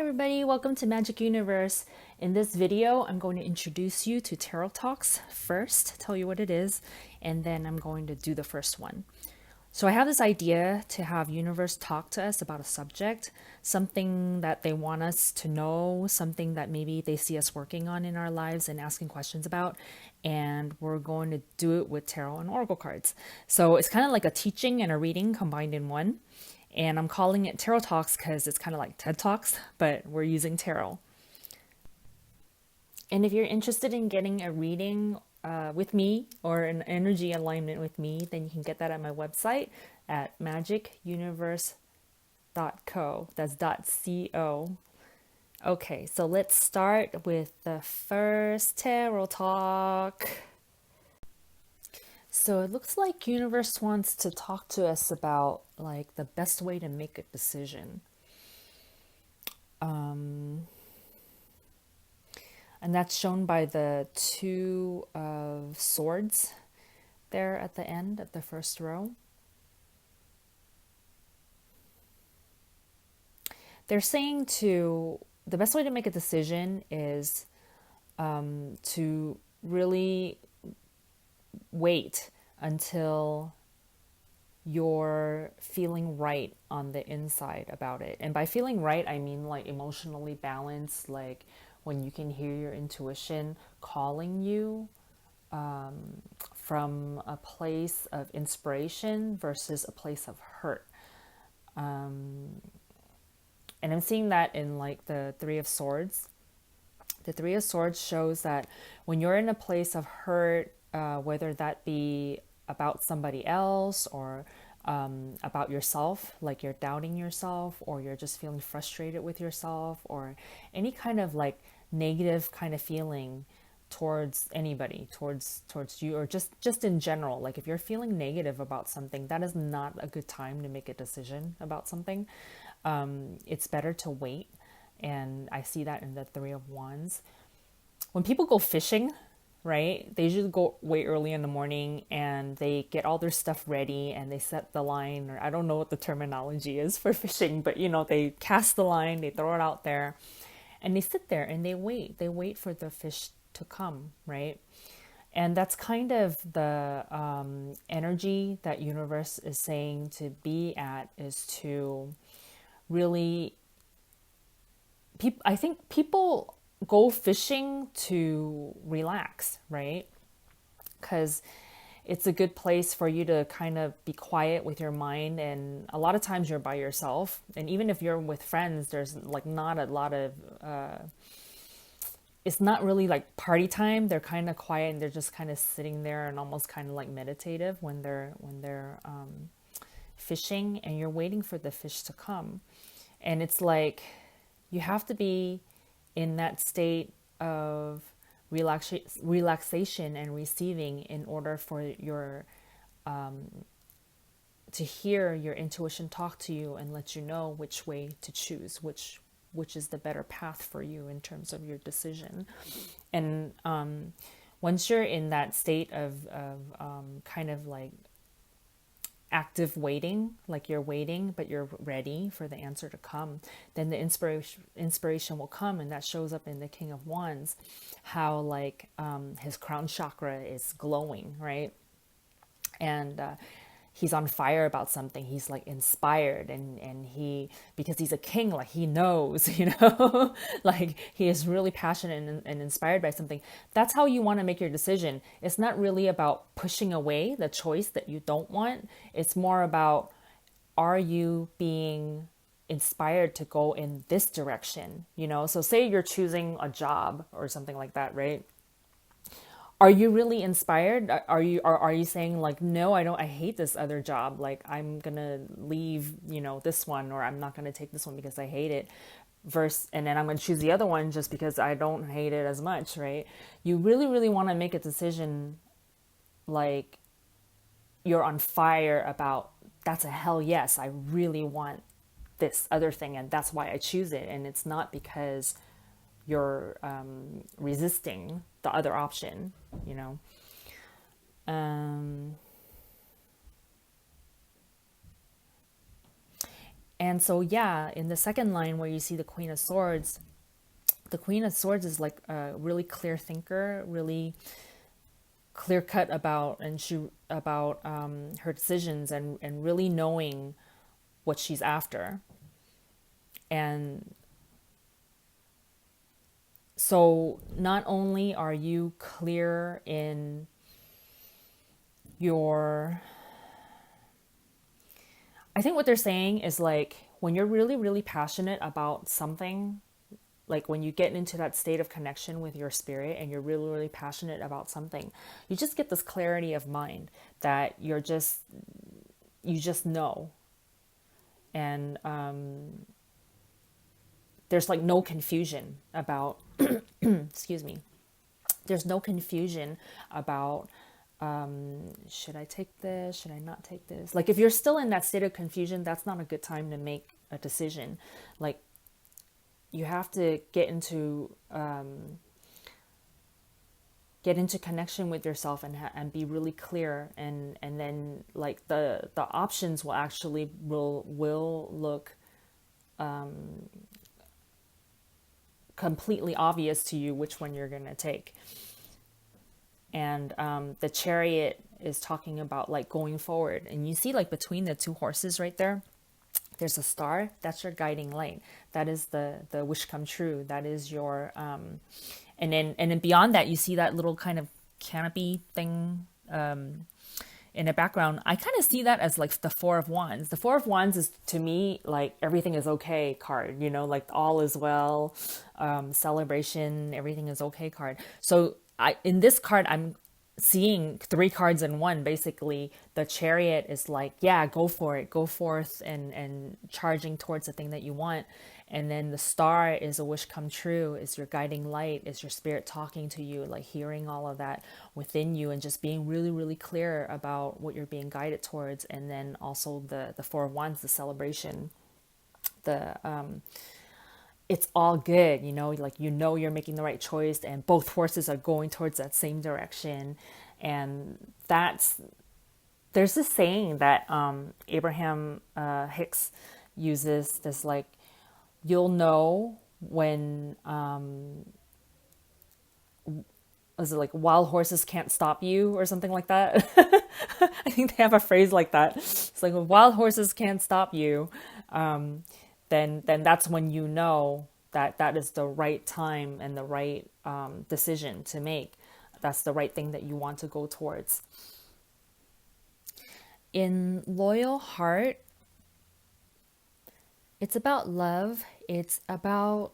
everybody, welcome to Magic Universe. In this video, I'm going to introduce you to Tarot Talks first, tell you what it is, and then I'm going to do the first one. So I have this idea to have Universe talk to us about a subject, something that they want us to know, something that maybe they see us working on in our lives and asking questions about, and we're going to do it with tarot and oracle cards. So it's kind of like a teaching and a reading combined in one. And I'm calling it Tarot Talks because it's kind of like TED Talks, but we're using tarot. And if you're interested in getting a reading with me or an energy alignment with me, then you can get that at my website at magicuniverse.co. That's .co. Okay, so let's start with the first tarot talk. So it looks like universe wants to talk to us about like the best way to make a decision. And that's shown by the Two of Swords there at the end of the first row. They're saying the best way to make a decision is to really wait until you're feeling right on the inside about it. And by feeling right, I mean like emotionally balanced, like when you can hear your intuition calling you from a place of inspiration versus a place of hurt. And I'm seeing that in like the Three of Swords. The Three of Swords shows that when you're in a place of hurt, whether that be about somebody else or about yourself, like you're doubting yourself or you're just feeling frustrated with yourself or any kind of like negative kind of feeling towards anybody, towards you, or just in general, like if you're feeling negative about something, that is not a good time to make a decision about something. It's better to wait. And I see that in the Three of Wands. When people go fishing, right, they usually go way early in the morning and they get all their stuff ready and they set the line, or I don't know what the terminology is for fishing, but you know, they cast the line, they throw it out there and they sit there and they wait for the fish to come, right? And that's kind of the energy that universe is saying to be at, is to really, I think people go fishing to relax, right? Because it's a good place for you to kind of be quiet with your mind. And a lot of times you're by yourself. And even if you're with friends, there's like not a lot of, it's not really like party time. They're kind of quiet and they're just kind of sitting there and almost kind of like meditative when they're fishing, and you're waiting for the fish to come. And it's like, you have to be in that state of relaxation and receiving in order for your to hear your intuition talk to you and let you know which way to choose, which is the better path for you in terms of your decision. And once you're in that state of kind of like active waiting, like you're waiting but you're ready for the answer to come, then the inspiration will come. And that shows up in the King of Wands, how like his crown chakra is glowing, right? And he's on fire about something. He's like inspired, and he, because he's a king, like he knows, you know, like he is really passionate and inspired by something. That's how you want to make your decision. It's not really about pushing away the choice that you don't want. It's more about, are you being inspired to go in this direction, you know? So say you're choosing a job or something like that, right? Are you really inspired? Are you saying like, no, I hate this other job, like I'm gonna leave, you know, this one, or I'm not gonna take this one because I hate it, and then I'm gonna choose the other one just because I don't hate it as much, right? You really want to make a decision like you're on fire about, that's a hell yes, I really want this other thing and that's why I choose it. And it's not because you're resisting the other option, you know. And so, yeah, in the second line where you see the Queen of Swords is like a really clear thinker, really clear cut about her decisions, and really knowing what she's after. And so not only are you clear in your, I think what they're saying is like when you're really, really passionate about something, like when you get into that state of connection with your spirit and you're really, really passionate about something, you just get this clarity of mind that you just know. And there's like no confusion about, excuse me, there's no confusion about, should I take this? Should I not take this? Like if you're still in that state of confusion, that's not a good time to make a decision. Like you have to get into connection with yourself, and be really clear, and then like the options will actually will look completely obvious to you which one you're going to take. And the Chariot is talking about like going forward, and you see like between the two horses right there, there's a star. That's your guiding light. That is the wish come true. That is your and then beyond that, you see that little kind of canopy thing in the background. I kind of see that as like the Four of Wands. The Four of Wands is to me like everything is okay card, like all is well, celebration, everything is okay card. So in this card, I'm seeing three cards in one. Basically, the Chariot is like, yeah, go for it, go forth, and charging towards the thing that you want. And then the star is a wish come true, is your guiding light, is your spirit talking to you, like hearing all of that within you and just being really, really clear about what you're being guided towards. And then also the Four of Wands, the celebration, the it's all good, like you're making the right choice, and both horses are going towards that same direction. And there's this saying that Abraham Hicks uses, this like, you'll know when was it like wild horses can't stop you or something like that. I think they have a phrase like that. It's like when wild horses can't stop you, then that's when you know that that is the right time and the right decision to make. That's the right thing that you want to go towards. In Loyal Heart, it's about love. It's about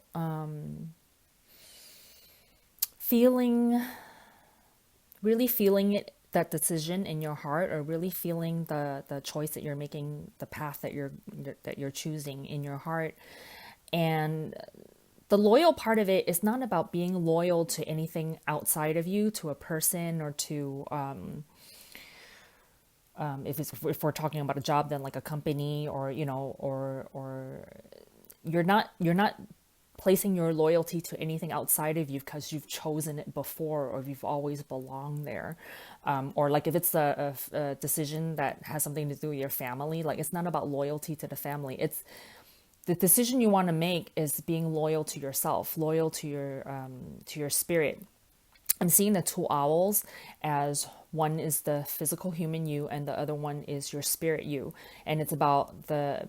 really feeling it, that decision in your heart, or really feeling the choice that you're making, the path that you're choosing in your heart. And the loyal part of it is not about being loyal to anything outside of you, to a person, or to if we're talking about a job, then like a company, or or you're not placing your loyalty to anything outside of you because you've chosen it before, or you've always belonged there. Or like if it's a decision that has something to do with your family, like it's not about loyalty to the family. It's the decision you want to make is being loyal to yourself, loyal to your spirit. I'm seeing the two owls as one is the physical human you, and the other one is your spirit you. And it's about the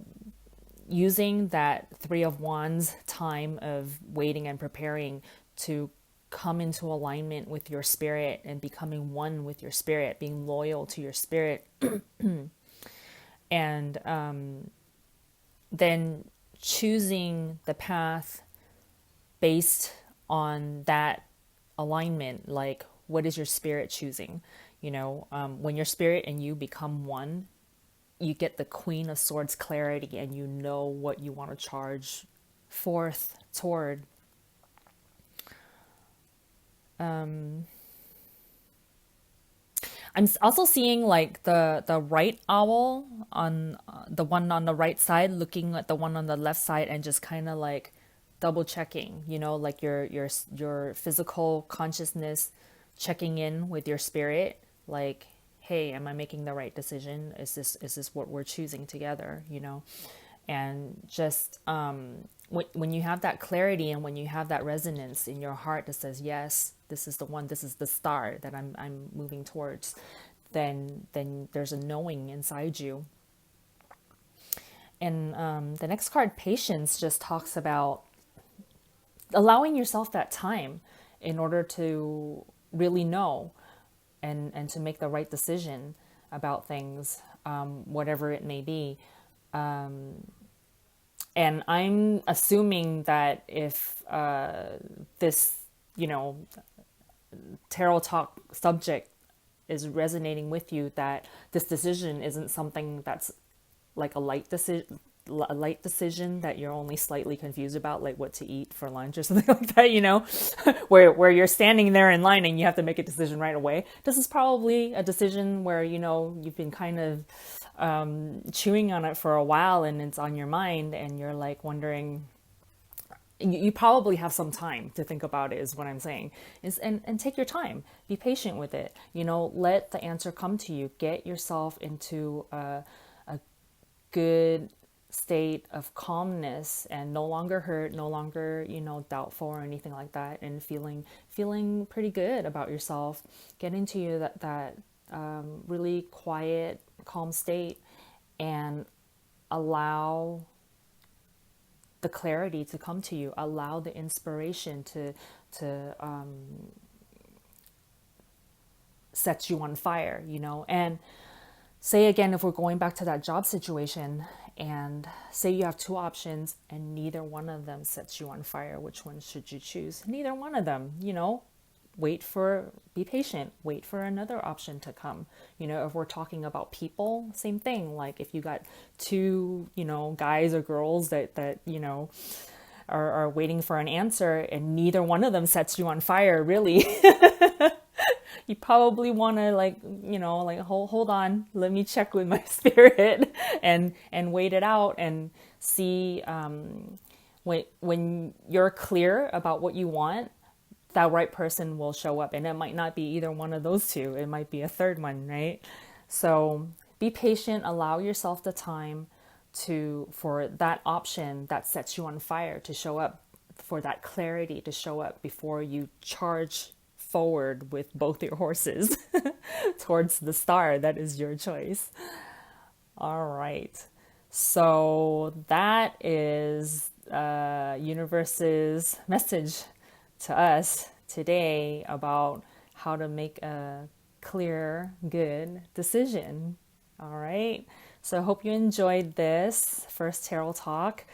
using that Three of Wands time of waiting and preparing to come into alignment with your spirit and becoming one with your spirit, being loyal to your spirit. And then choosing the path based on that alignment. Like, what is your spirit choosing? When your spirit and you become one, you get the Queen of Swords clarity, and you know what you want to charge forth toward. I'm also seeing like the right owl on the one on the right side, looking at the one on the left side, and just kind of like double checking, like your physical consciousness checking in with your spirit, like, hey, am I making the right decision? Is this what we're choosing together? And just when you have that clarity and when you have that resonance in your heart that says, yes, this is the one, this is the star that I'm moving towards, then there's a knowing inside you. And the next card, patience, just talks about allowing yourself that time in order to really know and to make the right decision about things, whatever it may be. And I'm assuming that if this, tarot talk subject is resonating with you, that this decision isn't something that's like a light decision that you're only slightly confused about, like what to eat for lunch or something like that, where you're standing there in line and you have to make a decision right away. This is probably a decision where, you've been kind of chewing on it for a while and it's on your mind and you're like wondering. You probably have some time to think about it, is what I'm saying. And take your time, be patient with it, let the answer come to you. Get yourself into a good state of calmness and no longer hurt, no longer, doubtful or anything like that, and feeling pretty good about yourself. Get into that really quiet, calm state and allow the clarity to come to you. Allow the inspiration to set you on fire, and say again, if we're going back to that job situation and say you have two options and neither one of them sets you on fire, which one should you choose? Neither one of them, be patient, wait for another option to come. If we're talking about people, same thing. Like if you got two, guys or girls that are waiting for an answer and neither one of them sets you on fire, really, you probably want to hold on, let me check with my spirit and wait it out and see, when you're clear about what you want, that right person will show up. And it might not be either one of those two. It might be a third one, right? So be patient, allow yourself the time for that option that sets you on fire to show up, for that clarity to show up before you charge forward with both your horses towards the star that is your choice. All right. So that is universe's message to us today about how to make a clear, good decision. All right. So I hope you enjoyed this first tarot talk.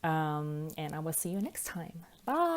And I will see you next time. Bye.